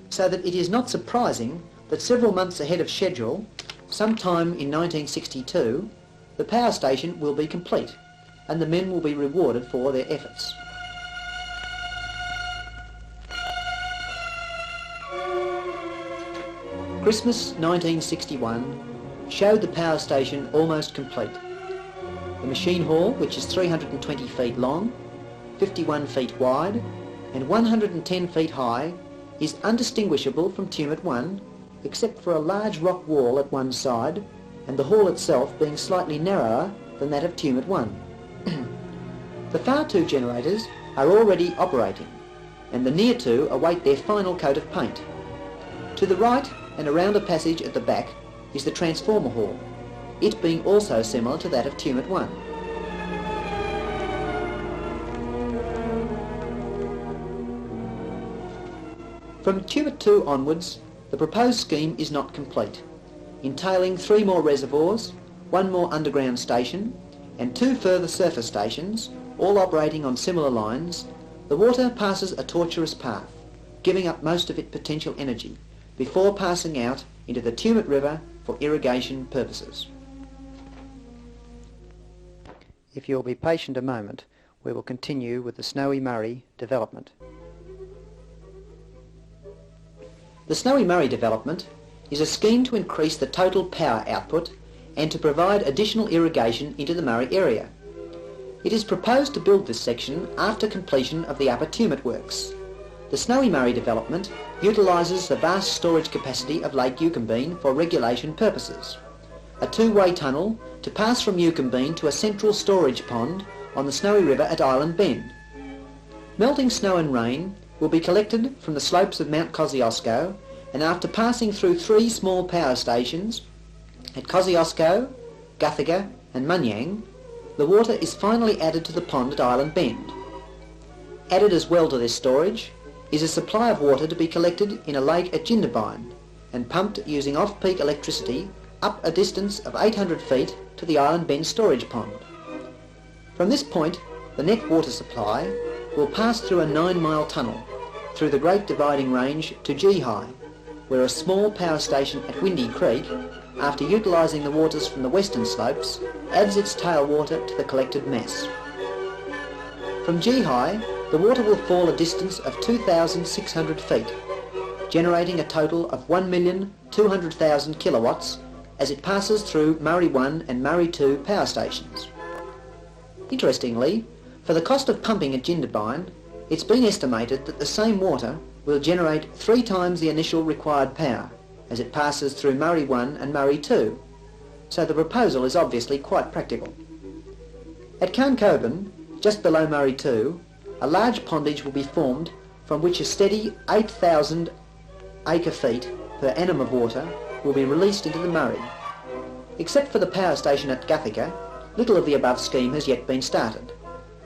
so that it is not surprising that several months ahead of schedule, sometime in 1962, the power station will be complete and the men will be rewarded for their efforts. Christmas 1961 showed the power station almost complete. The machine hall, which is 320 feet long, 51 feet wide and 110 feet high, is undistinguishable from Tumut 1 except for a large rock wall at one side and the hall itself being slightly narrower than that of Tumut 1. The far two generators are already operating and the near two await their final coat of paint. To the right and around a passage at the back is the transformer hall, it being also similar to that of Tumut 1. From Tumut 2 onwards, the proposed scheme is not complete, entailing 3 more reservoirs, 1 more underground station and 2 further surface stations, all operating on similar lines. The water passes a tortuous path, giving up most of its potential energy, before passing out into the Tumut River for irrigation purposes. If you'll be patient a moment, we will continue with the Snowy Murray development. The Snowy Murray development is a scheme to increase the total power output and to provide additional irrigation into the Murray area. It is proposed to build this section after completion of the Upper Tumut works. The Snowy Murray development utilises the vast storage capacity of Lake Yucumbene for regulation purposes. A 2-way tunnel to pass from Yucumbene to a central storage pond on the Snowy River at Island Bend. Melting snow and rain will be collected from the slopes of Mount Kosciuszko, and after passing through 3 small power stations at Kosciuszko, Guthaga and Munyang, the water is finally added to the pond at Island Bend. Added as well to this storage is a supply of water to be collected in a lake at Jindabyne and pumped using off-peak electricity up a distance of 800 feet to the Island Bend storage pond. From this point, the net water supply will pass through a 9-mile tunnel through the Great Dividing Range to Gee-High, where a small power station at Windy Creek, after utilising the waters from the western slopes, adds its tailwater to the collected mass. From Gee-High, the water will fall a distance of 2,600 feet, generating a total of 1,200,000 kilowatts as it passes through Murray 1 and Murray 2 power stations. Interestingly, for the cost of pumping at Jindabyne, it's been estimated that the same water will generate 3 times the initial required power as it passes through Murray 1 and Murray 2, so the proposal is obviously quite practical. At Carncoban, just below Murray 2, a large pondage will be formed from which a steady 8,000 acre-feet per annum of water will be released into the Murray. Except for the power station at Guthaga, little of the above scheme has yet been started,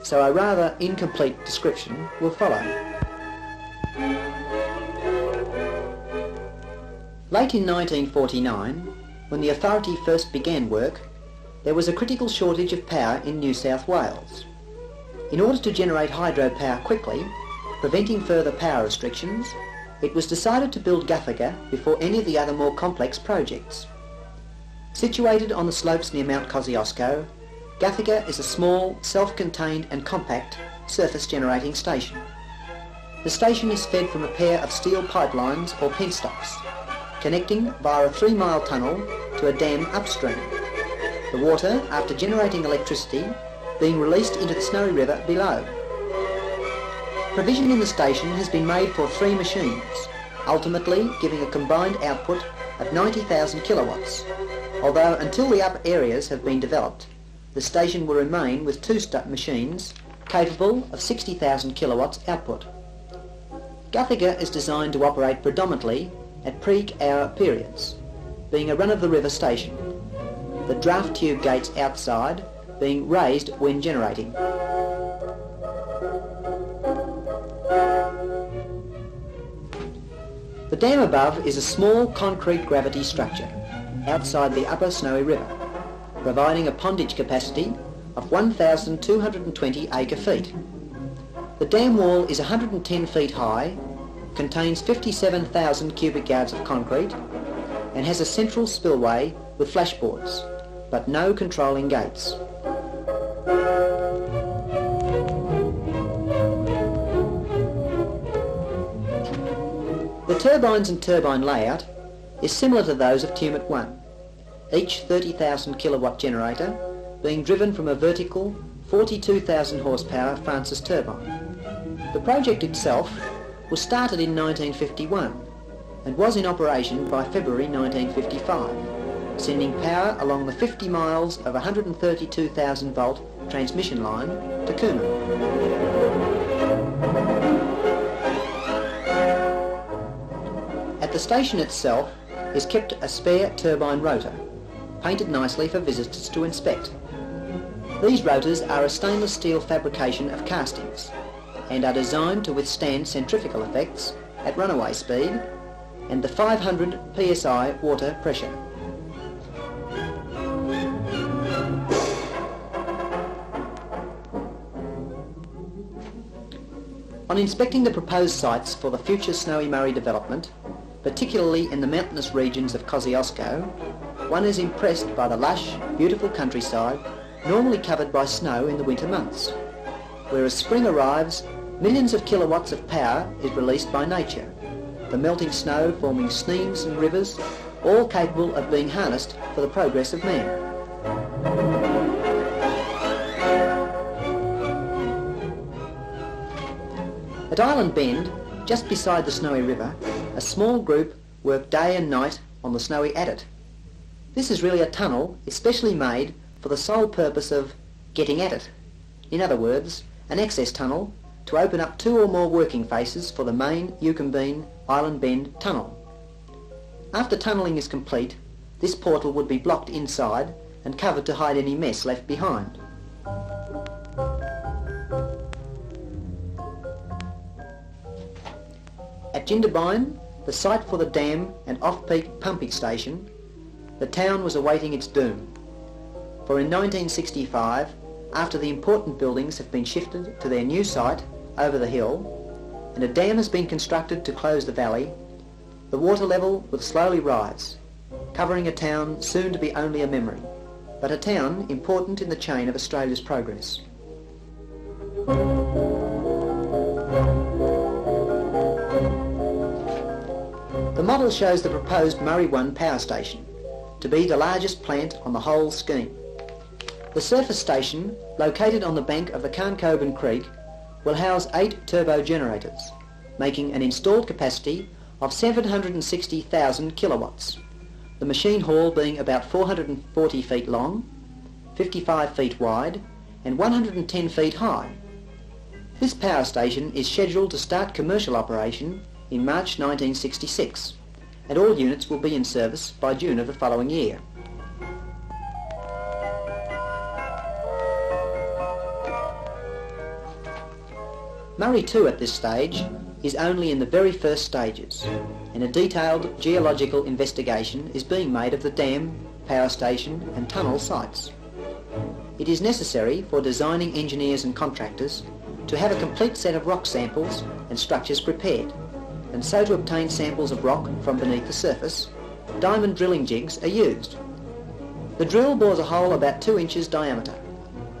so a rather incomplete description will follow. Late in 1949, when the authority first began work, There was a critical shortage of power in New South Wales. In order to generate hydropower quickly, preventing further power restrictions, it was decided to build Guthaga before any of the other more complex projects. Situated on the slopes near Mount Kosciuszko, Guthaga is a small, self-contained and compact surface generating station. The station is fed from a pair of steel pipelines or penstocks, connecting via a 3-mile tunnel to a dam upstream. The water, after generating electricity, being released into the Snowy River below. Provision in the station has been made for 3 machines, ultimately giving a combined output of 90,000 kilowatts, although until the upper areas have been developed, the station will remain with 2 machines capable of 60,000 kilowatts output. Guthaga is designed to operate predominantly at peak hour periods, being a run-of-the-river station, the draft tube gates outside being raised when generating. The dam above is a small concrete gravity structure outside the upper Snowy River, providing a pondage capacity of 1,220 acre-feet. The dam wall is 110 feet high, contains 57,000 cubic yards of concrete, and has a central spillway with flashboards, but no controlling gates. The turbines and turbine layout is similar to those of Tumut 1, each 30,000 kilowatt generator being driven from a vertical 42,000 horsepower Francis turbine. The project itself was started in 1951 and was in operation by February 1955, sending power along the 50 miles of 132,000 volt transmission line to Coombe. At the station itself is kept a spare turbine rotor, painted nicely for visitors to inspect. These rotors are a stainless steel fabrication of castings and are designed to withstand centrifugal effects at runaway speed and the 500 psi water pressure. On inspecting the proposed sites for the future Snowy Murray development, particularly in the mountainous regions of Kosciuszko, one is impressed by the lush, beautiful countryside normally covered by snow in the winter months. Where as spring arrives, millions of kilowatts of power is released by nature, the melting snow forming streams and rivers, all capable of being harnessed for the progress of man. At Island Bend, just beside the Snowy River, a small group work day and night on the snowy adit. This is really a tunnel especially made for the sole purpose of getting at it. In other words, an access tunnel to open up 2 or more working faces for the main Yucumbene Island Bend tunnel. After tunnelling is complete, this portal would be blocked inside and covered to hide any mess left behind. At Jindabyne, the site for the dam and off-peak pumping station, the town was awaiting its doom. For in 1965, after the important buildings have been shifted to their new site over the hill, and a dam has been constructed to close the valley, the water level will slowly rise, covering a town soon to be only a memory, but a town important in the chain of Australia's progress. The model shows the proposed Murray 1 power station, to be the largest plant on the whole scheme. The surface station, located on the bank of the Carncoban Creek, will house 8 turbo generators, making an installed capacity of 760,000 kilowatts, the machine hall being about 440 feet long, 55 feet wide and 110 feet high. This power station is scheduled to start commercial operation in March 1966, and all units will be in service by June of the following year. Murray 2 at this stage is only in the very first stages, and a detailed geological investigation is being made of the dam, power station and tunnel sites. It is necessary for designing engineers and contractors to have a complete set of rock samples and structures prepared, and so to obtain samples of rock from beneath the surface, diamond drilling jigs are used. The drill bores a hole about 2 inches diameter,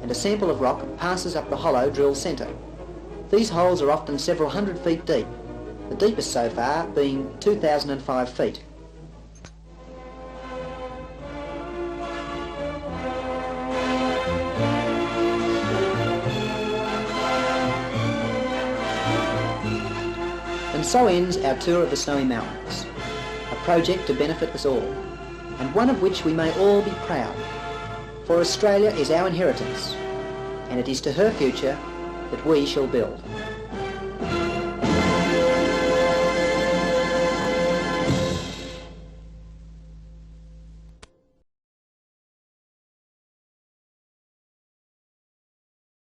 and a sample of rock passes up the hollow drill centre. These holes are often several hundred feet deep, the deepest so far being 2,005 feet. And so ends our tour of the Snowy Mountains, a project to benefit us all, and one of which we may all be proud, for Australia is our inheritance, and it is to her future that we shall build.